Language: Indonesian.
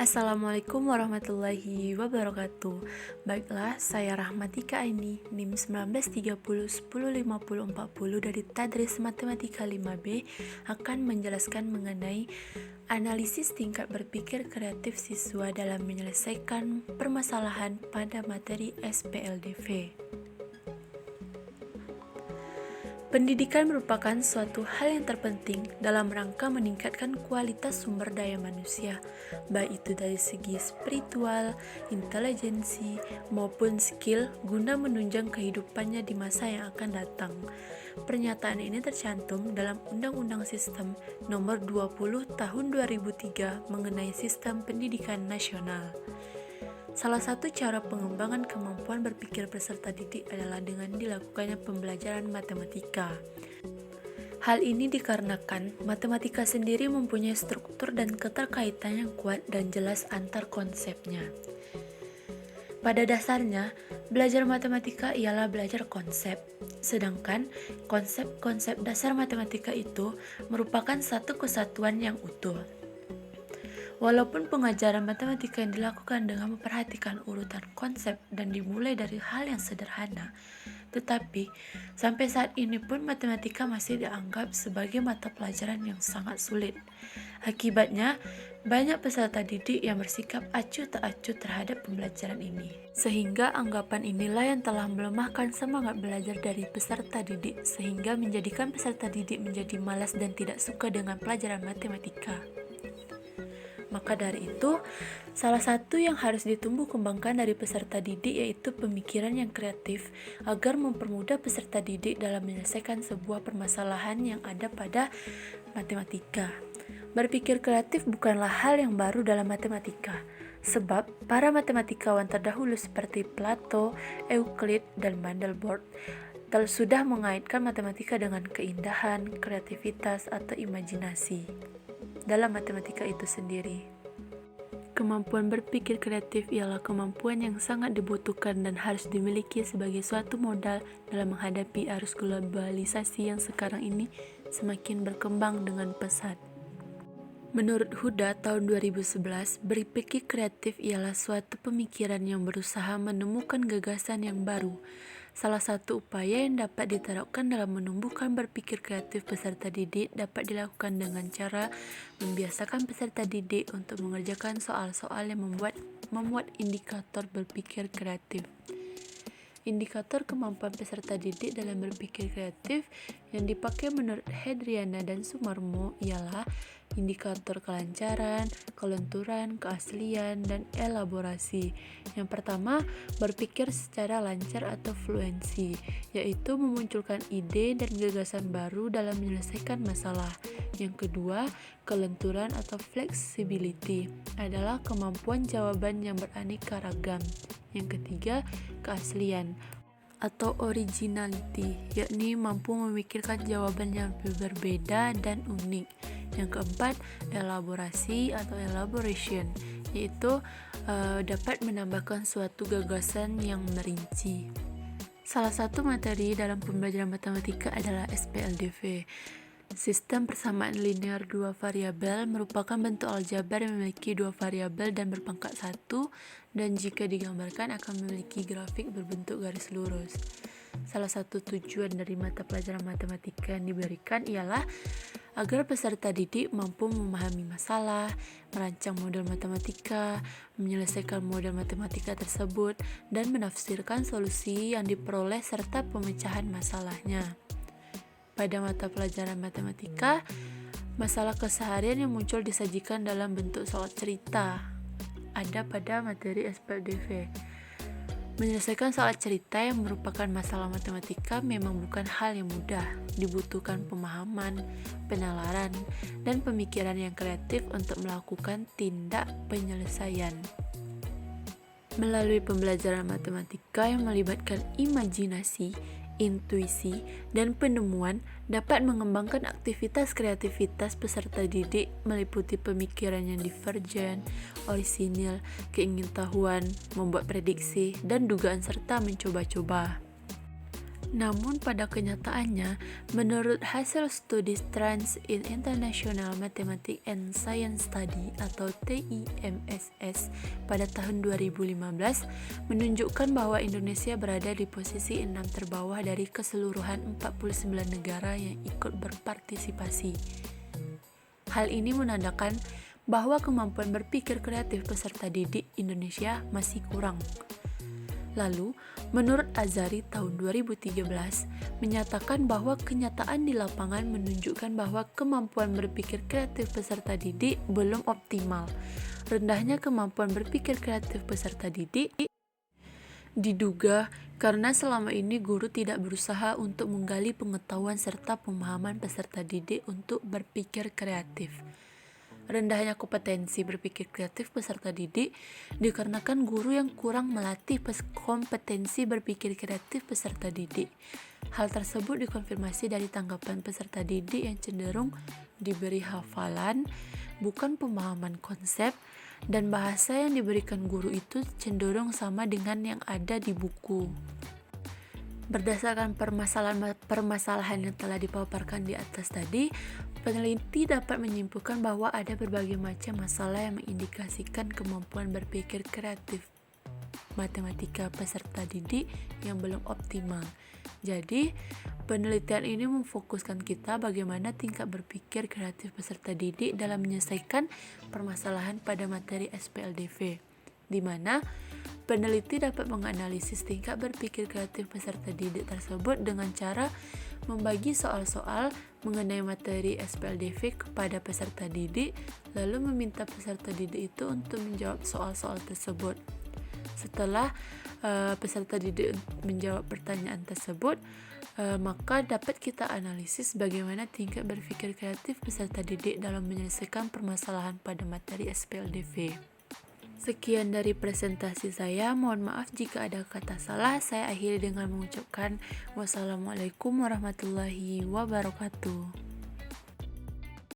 Assalamualaikum warahmatullahi wabarakatuh. Baiklah, saya Rahmatika Aini, NIM 1930 105040 dari Tadris Matematika 5B akan menjelaskan mengenai analisis tingkat berpikir kreatif siswa dalam menyelesaikan permasalahan pada materi SPLDV. Pendidikan merupakan suatu hal yang terpenting dalam rangka meningkatkan kualitas sumber daya manusia, baik itu dari segi spiritual, intelijensi, maupun skill guna menunjang kehidupannya di masa yang akan datang. Pernyataan ini tercantum dalam Undang-Undang Sistem Nomor 20 Tahun 2003 mengenai Sistem Pendidikan Nasional. Salah satu cara pengembangan kemampuan berpikir peserta didik adalah dengan dilakukannya pembelajaran matematika. Hal ini dikarenakan matematika sendiri mempunyai struktur dan keterkaitan yang kuat dan jelas antar konsepnya. Pada dasarnya, belajar matematika ialah belajar konsep, sedangkan konsep-konsep dasar matematika itu merupakan satu kesatuan yang utuh. Walaupun pengajaran matematika yang dilakukan dengan memperhatikan urutan konsep dan dimulai dari hal yang sederhana, tetapi sampai saat ini pun matematika masih dianggap sebagai mata pelajaran yang sangat sulit. Akibatnya, banyak peserta didik yang bersikap acuh tak acuh terhadap pembelajaran ini. Sehingga anggapan inilah yang telah melemahkan semangat belajar dari peserta didik, sehingga menjadikan peserta didik menjadi malas dan tidak suka dengan pelajaran matematika. Maka dari itu, salah satu yang harus ditumbuh kembangkan dari peserta didik yaitu pemikiran yang kreatif agar mempermudah peserta didik dalam menyelesaikan sebuah permasalahan yang ada pada matematika. Berpikir kreatif bukanlah hal yang baru dalam matematika, sebab para matematikawan terdahulu seperti Plato, Euclid, dan Mandelbrot sudah mengaitkan matematika dengan keindahan, kreativitas, atau imajinasi dalam matematika itu sendiri. Kemampuan berpikir kreatif ialah kemampuan yang sangat dibutuhkan dan harus dimiliki sebagai suatu modal dalam menghadapi arus globalisasi yang sekarang ini semakin berkembang dengan pesat. Menurut Huda tahun 2011, berpikir kreatif ialah suatu pemikiran yang berusaha menemukan gagasan yang baru. Salah satu upaya yang dapat diterapkan dalam menumbuhkan berpikir kreatif peserta didik dapat dilakukan dengan cara membiasakan peserta didik untuk mengerjakan soal-soal yang memuat indikator berpikir kreatif. Indikator kemampuan peserta didik dalam berpikir kreatif yang dipakai menurut Hedriana dan Sumarmo ialah indikator kelancaran, kelenturan, keaslian, dan elaborasi. Yang pertama, berpikir secara lancar atau fluensi, yaitu memunculkan ide dan gagasan baru dalam menyelesaikan masalah. Yang kedua, kelenturan atau flexibility adalah kemampuan jawaban yang beraneka ragam. Yang ketiga, keaslian atau originality, yakni mampu memikirkan jawaban yang berbeda dan unik. Yang keempat, elaborasi atau elaboration, yaitu dapat menambahkan suatu gagasan yang merinci. Salah satu materi dalam pembelajaran matematika adalah SPLDV. Sistem persamaan linear dua variabel merupakan bentuk aljabar yang memiliki dua variabel dan berpangkat 1, dan jika digambarkan akan memiliki grafik berbentuk garis lurus. Salah satu tujuan dari mata pelajaran matematika yang diberikan ialah agar peserta didik mampu memahami masalah, merancang model matematika, menyelesaikan model matematika tersebut, dan menafsirkan solusi yang diperoleh serta pemecahan masalahnya. Pada mata pelajaran matematika, masalah keseharian yang muncul disajikan dalam bentuk soal cerita. Ada pada materi SPLDV. Menyelesaikan soal cerita yang merupakan masalah matematika memang bukan hal yang mudah. Dibutuhkan pemahaman, penalaran, dan pemikiran yang kreatif untuk melakukan tindak penyelesaian. Melalui pembelajaran matematika yang melibatkan imajinasi, intuisi, dan penemuan dapat mengembangkan aktivitas kreativitas peserta didik meliputi pemikiran yang divergen, orisinil, keingintahuan, membuat prediksi, dan dugaan serta mencoba-coba. Namun pada kenyataannya, menurut hasil studi Trends in International Mathematics and Science Study atau TIMSS pada tahun 2015 menunjukkan bahwa Indonesia berada di posisi 6 terbawah dari keseluruhan 49 negara yang ikut berpartisipasi. Hal ini menandakan bahwa kemampuan berpikir kreatif peserta didik Indonesia masih kurang. Lalu, menurut Azari tahun 2013 menyatakan bahwa kenyataan di lapangan menunjukkan bahwa kemampuan berpikir kreatif peserta didik belum optimal. Rendahnya kemampuan berpikir kreatif peserta didik diduga karena selama ini guru tidak berusaha untuk menggali pengetahuan serta pemahaman peserta didik untuk berpikir kreatif. Rendahnya kompetensi berpikir kreatif peserta didik dikarenakan guru yang kurang melatih kompetensi berpikir kreatif peserta didik. Hal tersebut dikonfirmasi dari tanggapan peserta didik yang cenderung diberi hafalan, bukan pemahaman konsep, dan bahasa yang diberikan guru itu cenderung sama dengan yang ada di buku. Berdasarkan permasalahan yang telah dipaparkan di atas tadi, peneliti dapat menyimpulkan bahwa ada berbagai macam masalah yang mengindikasikan kemampuan berpikir kreatif matematika peserta didik yang belum optimal. Jadi, penelitian ini memfokuskan kita bagaimana tingkat berpikir kreatif peserta didik dalam menyelesaikan permasalahan pada materi SPLDV, di mana peneliti dapat menganalisis tingkat berpikir kreatif peserta didik tersebut dengan cara membagi soal-soal mengenai materi SPLDV kepada peserta didik, lalu meminta peserta didik itu untuk menjawab soal-soal tersebut. Setelah peserta didik menjawab pertanyaan tersebut, maka dapat kita analisis bagaimana tingkat berpikir kreatif peserta didik dalam menyelesaikan permasalahan pada materi SPLDV. Sekian dari presentasi saya, mohon maaf jika ada kata salah. Saya akhiri dengan mengucapkan wassalamualaikum warahmatullahi wabarakatuh.